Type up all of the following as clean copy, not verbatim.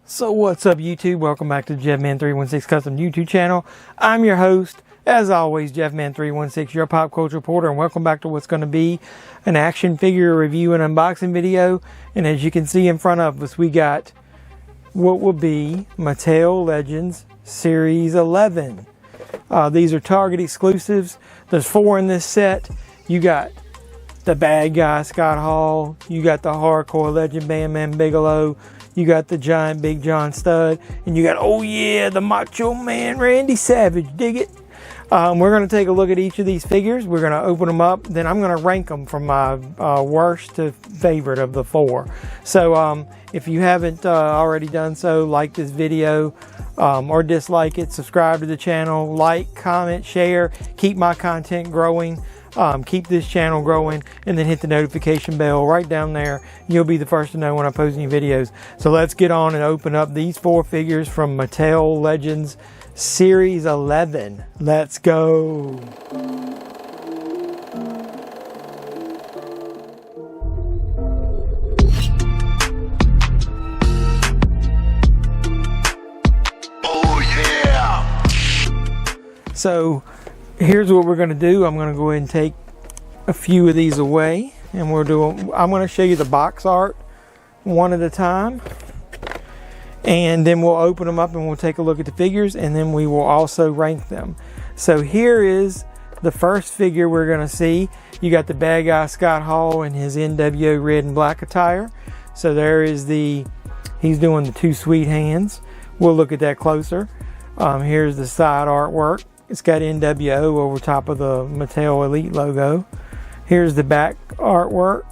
So what's up YouTube? Welcome back to the JeffMan316 Custom YouTube channel. I'm your host, as always, JeffMan316, your pop culture reporter, and welcome back to what's going to be an action figure review and unboxing video. And as you can see in front of us, we got what will be Mattel Legends Series 11. These are Target exclusives. There's 4 in this set. You got the bad guy Scott Hall, you got the hardcore legend Bam Bam Bigelow, you got the giant Big John Stud, and you got, oh yeah, the Macho Man Randy Savage. Dig it? We're going to take a look at each of these figures. We're going to open them up. Then I'm going to rank them from my worst to favorite of the 4. So if you haven't already done so, like this video or dislike it, subscribe to the channel, like, comment, share, keep my content growing. Keep this channel growing, and then hit the notification bell right down there. You'll be the first to know when I post new videos. So let's get on and open up these 4 figures from Mattel Legends Series 11. Let's go. Oh yeah! So here's what we're going to do. I'm going to go ahead and take a few of these away, and I'm going to show you the box art one at a time, and then we'll open them up and we'll take a look at the figures, and then we will also rank them. So here is the first figure we're going to see. You got the bad guy Scott Hall in his NWO red and black attire. So there is he's doing the 2 sweet hands. We'll look at that closer. Here's the side artwork. It's got NWO over top of the Mattel Elite logo. Here's the back artwork.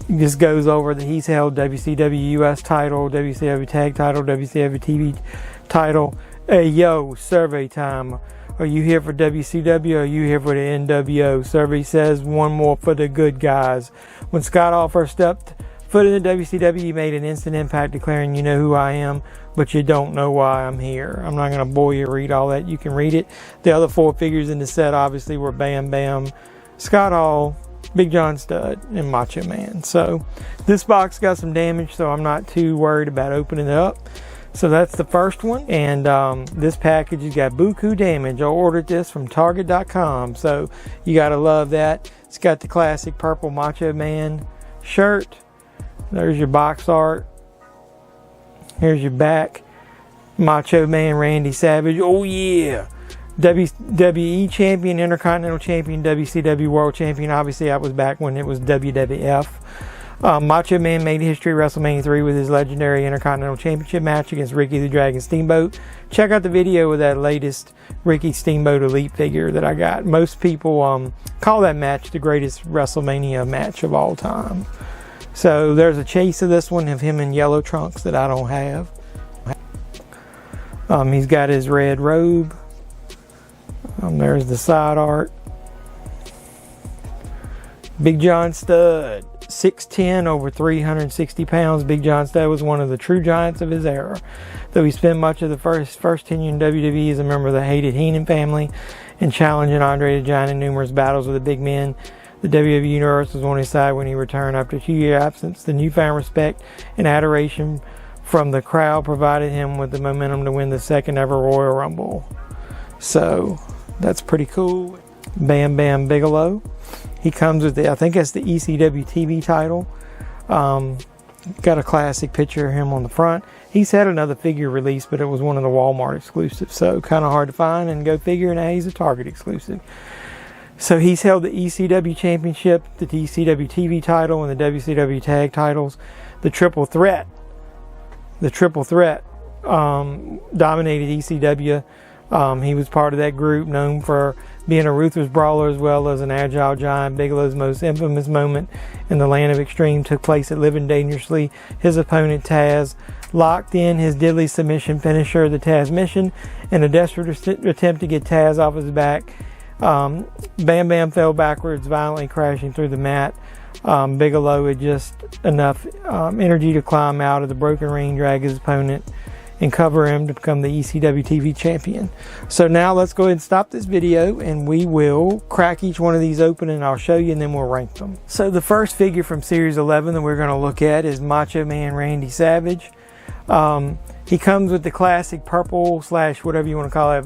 This goes over that he's held WCW US title, WCW tag title, WCW TV title. Hey yo, survey time. Are you here for WCW or are you here for the NWO? Survey says one more for the good guys. When Scott Hall first stepped foot in the WCW, he made an instant impact, declaring, "You know who I am, but you don't know why I'm here." I'm not going to bore you, read all that. You can read it. The other 4 figures in the set obviously were Bam Bam, Scott Hall, Big John Stud, and Macho Man. So this box got some damage, so I'm not too worried about opening it up. So that's the first one. And this package has got buku damage. I ordered this from Target.com, so you got to love that. It's got the classic purple Macho Man shirt. There's your box art. Here's your back. Macho Man Randy Savage. Oh yeah. WWE Champion, Intercontinental Champion, WCW World Champion. Obviously that was back when it was WWF. Macho Man made history at WrestleMania 3 with his legendary Intercontinental Championship match against Ricky the Dragon Steamboat. Check out the video of that latest Ricky Steamboat Elite figure that I got. Most people call that match the greatest WrestleMania match of all time. So there's a chase of this one of him in yellow trunks that I don't have. He's got his red robe. There's the side art. Big John Stud, 6'10", over 360 pounds. Big John Stud was one of the true giants of his era. Though he spent much of the first tenure in WWE as a member of the hated Heenan family and challenging Andre the Giant in numerous battles with the big men, the WWE Universe was on his side when he returned after a 2-year absence. The newfound respect and adoration from the crowd provided him with the momentum to win the 2nd ever Royal Rumble. So that's pretty cool. Bam Bam Bigelow. He comes with I think that's the ECW TV title. Got a classic picture of him on the front. He's had another figure release, but it was one of the Walmart exclusives. So kind of hard to find, and go figure, now he's a Target exclusive. So he's held the ECW Championship, the ECW TV title, and the WCW Tag titles. The Triple Threat dominated ECW. He was part of that group, known for being a ruthless brawler as well as an agile giant. Bigelow's most infamous moment in the Land of Extreme took place at Living Dangerously. His opponent Taz locked in his deadly submission finisher, the Taz Mission, in a desperate attempt to get Taz off his back. Bam Bam fell backwards, violently crashing through the mat. Bigelow had just enough energy to climb out of the broken ring, drag his opponent and cover him to become the ECW TV champion. So now let's go ahead and stop this video and we will crack each one of these open and I'll show you and then we'll rank them. So the first figure from Series 11 that we're going to look at is Macho Man Randy Savage. He comes with the classic purple / whatever you want to call it,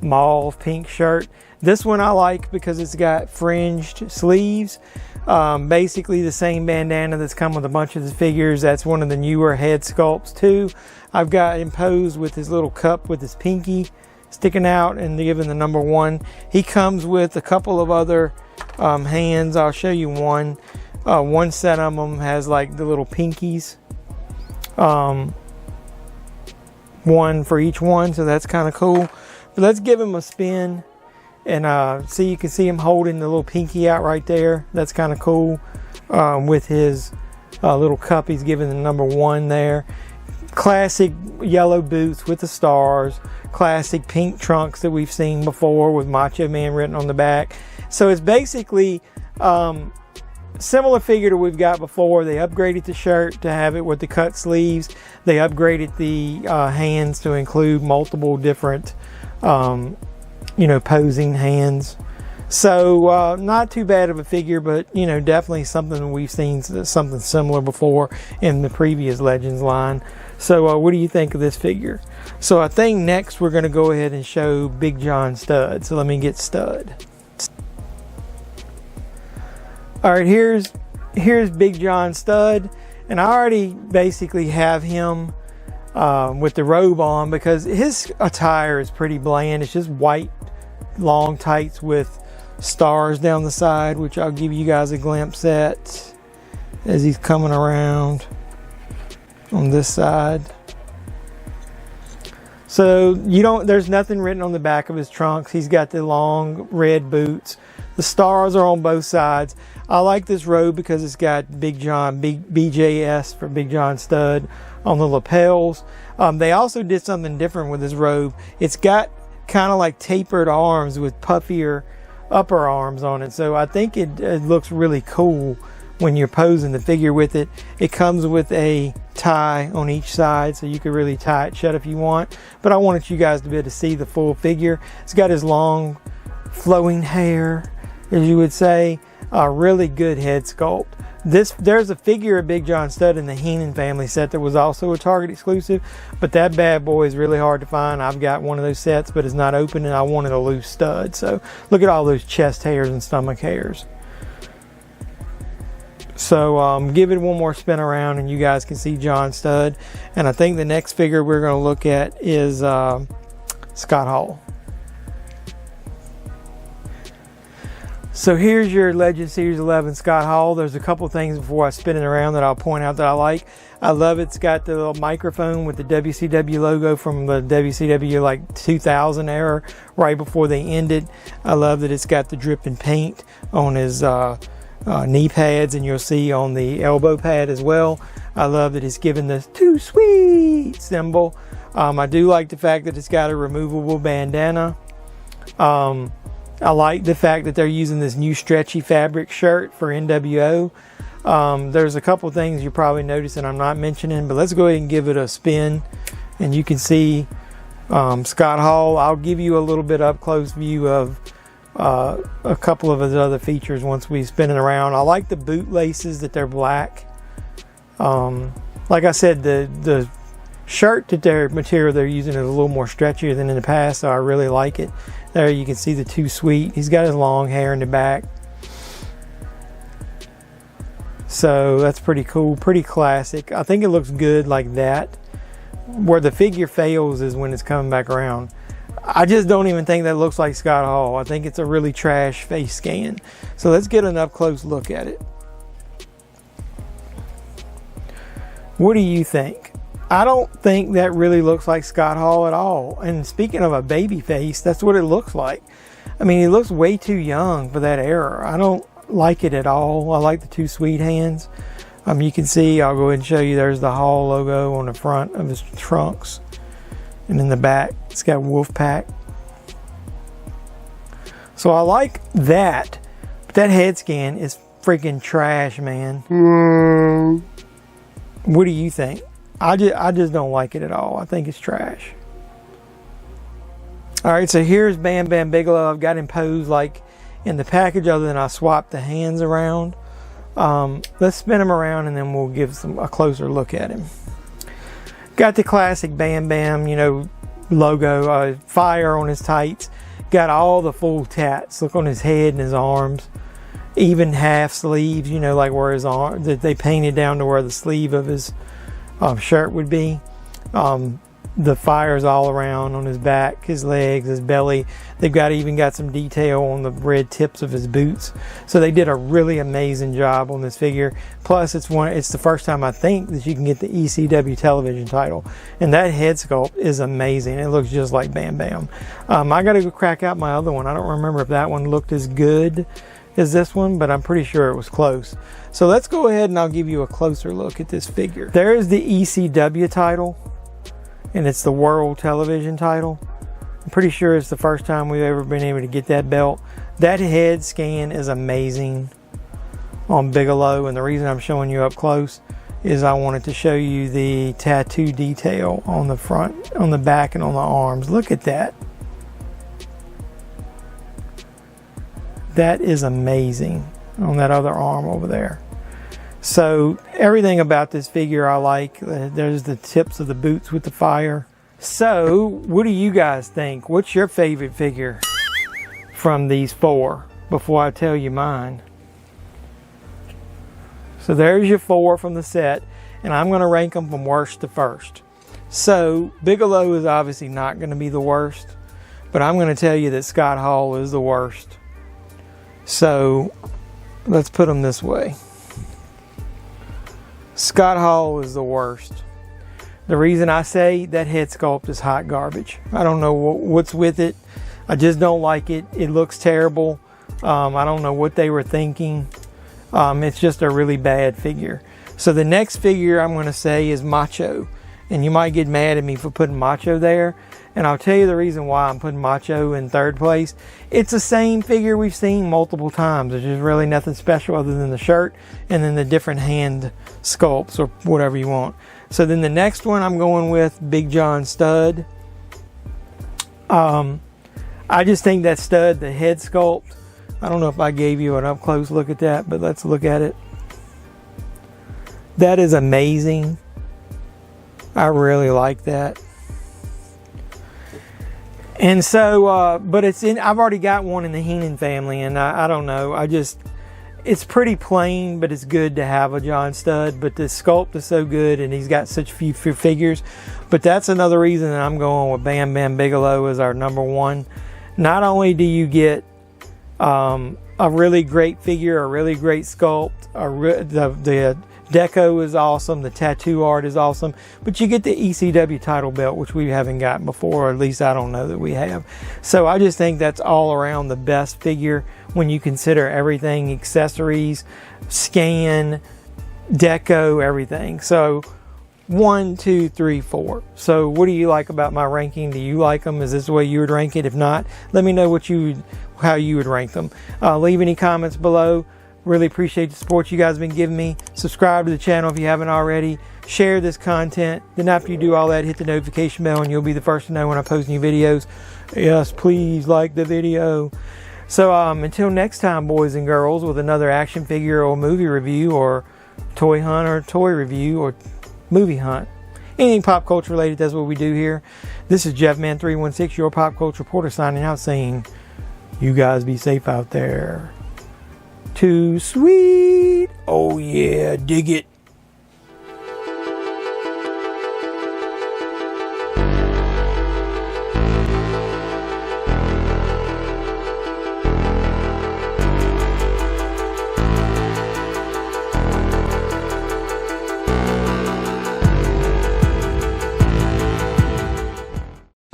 mauve pink shirt. This one I like because it's got fringed sleeves. Basically the same bandana that's come with a bunch of the figures. That's one of the newer head sculpts too. I've got imposed with his little cup with his pinky sticking out and given the number 1. He comes with a couple of other hands. I'll show you one. One set of them has like the little pinkies. One for each one, so that's kind of cool. But let's give him a spin and see, you can see him holding the little pinky out right there. That's kind of cool. With his little cup, he's giving the number 1 there. Classic yellow boots with the stars. Classic pink trunks that we've seen before with Macho Man written on the back. So it's basically similar figure to we've got before. They upgraded the shirt to have it with the cut sleeves. They upgraded the hands to include multiple different posing hands. So not too bad of a figure, but definitely something we've seen something similar before in the previous Legends line. So what do you think of this figure? So I think next we're going to go ahead and show Big John Studd. So let me get Studd. All right, here's Big John Studd, and I already basically have him with the robe on because his attire is pretty bland. It's just white long tights with stars down the side, which I'll give you guys a glimpse at as he's coming around on this side. So there's nothing written on the back of his trunks. He's got the long red boots. The stars are on both sides. I like this robe because it's got Big BJS for Big John Studd on the lapels. They also did something different with this robe. It's got kind of like tapered arms with puffier upper arms on it. So I think it looks really cool when you're posing the figure with it. It comes with a tie on each side, so you could really tie it shut if you want. But I wanted you guys to be able to see the full figure. It's got his long flowing hair, as you would say. A really good head sculpt. There's a figure of Big John Studd in the Heenan family set that was also a Target exclusive, but that bad boy is really hard to find. I've got one of those sets, but it's not open, and I wanted a loose stud. So look at all those chest hairs and stomach hairs. So give it one more spin around and you guys can see John Studd. And I think the next figure we're going to look at is Scott Hall. So here's your Legends Series 11 Scott Hall. There's a couple things before I spin it around that I'll point out that I like. I love it's got the little microphone with the WCW logo from the WCW like 2000 era, right before they ended. I love that it's got the dripping paint on his knee pads, and you'll see on the elbow pad as well. I love that it's given the too sweet symbol. I do like the fact that it's got a removable bandana. I like the fact that they're using this new stretchy fabric shirt for NWO. There's a couple things you're probably noticing I'm not mentioning, but let's go ahead and give it a spin and you can see Scott Hall. I'll give you a little bit up close view of a couple of his other features once we spin it around. I like the boot laces that they're black. Like I said, the shirt that their material they're using is a little more stretchier than in the past, so I really like it. There you can see the too sweet. He's got his long hair in the back, so that's pretty cool, pretty classic. I think it looks good like that. Where the figure fails is when it's coming back around. I just don't even think that looks like Scott Hall. I think it's a really trash face scan. So let's get an up close look at it. What do you think? I don't think that really looks like Scott Hall at all. And speaking of a baby face, that's what it looks like. I mean, he looks way too young for that era. I don't like it at all. I like the two sweet hands. You can see, I'll go ahead and show you, there's the Hall logo on the front of his trunks. And in the back, it's got Wolfpack. So I like that. But that head scan is freaking trash, man. What do you think? I just don't like it at all. I think it's trash. Alright, so here's Bam Bam Bigelow. I've got him posed like in the package, other than I swapped the hands around. Let's spin him around and then we'll give a closer look at him. Got the classic Bam Bam, you know, logo, fire on his tights. Got all the full tats. Look on his head and his arms. Even half sleeves, you know, like where his arm, that they painted down to where the sleeve of his shirt would be. The fire's all around on his back, his legs, his belly. They've even got some detail on the red tips of his boots. So they did a really amazing job on this figure. Plus, it's the first time I think that you can get the ECW television title. And that head sculpt is amazing. It looks just like Bam Bam. I got to go crack out my other one. I don't remember if that one looked as good as this one, but I'm pretty sure it was close. So let's go ahead and I'll give you a closer look at this figure. There is the ECW title, and it's the World Television title. I'm pretty sure it's the first time we've ever been able to get that belt. That head scan is amazing on Bigelow, and the reason I'm showing you up close is I wanted to show you the tattoo detail on the front, on the back, and on the arms. Look at that. That is amazing on that other arm over there. So everything about this figure I like. There's the tips of the boots with the fire. So what do you guys think? What's your favorite figure from these four before I tell you mine? So there's your four from the set, and I'm going to rank them from worst to first. So Bigelow is obviously not going to be the worst, but I'm going to tell you that Scott Hall is the worst. So let's put them this way. Scott Hall is the worst. The reason I say that head sculpt is hot garbage. I don't know what's with it. I just don't like it. It looks terrible. I don't know what they were thinking. It's just a really bad figure. So the next figure I'm going to say is Macho. And you might get mad at me for putting Macho there. And I'll tell you the reason why I'm putting Macho in third place. It's the same figure we've seen multiple times. There's just really nothing special other than the shirt and then the different hand sculpts or whatever you want. So then the next one I'm going with Big John Studd. I just think that Studd, the head sculpt, I don't know if I gave you an up close look at that, but let's look at it. That is amazing. I really like that. And so, but I've already got one in the Heenan family, and I don't know. It's pretty plain, but it's good to have a John Studd. But the sculpt is so good, and he's got such few figures. But that's another reason that I'm going with Bam Bam Bigelow as our number one. Not only do you get a really great figure, a really great sculpt, the deco is awesome, the tattoo art is awesome, but you get the ECW title belt, which we haven't gotten before, or at least I don't know that we have. So I just think that's all around the best figure when you consider everything, accessories, scan, deco, everything. So 1, 2, 3, 4. So what do you like about my ranking? Do you like them? Is this the way you would rank it? If not, let me know how you would rank them. Leave any comments below. Really appreciate the support you guys have been giving me. Subscribe to the channel if you haven't already. Share this content. Then after you do all that, hit the notification bell and you'll be the first to know when I post new videos. Yes, please like the video. So until next time, boys and girls, with another action figure or movie review or toy hunt or toy review or movie hunt. Anything pop culture related, that's what we do here. This is JeffMan316, your pop culture reporter, signing out saying, you guys be safe out there. Too sweet. Oh yeah, dig it.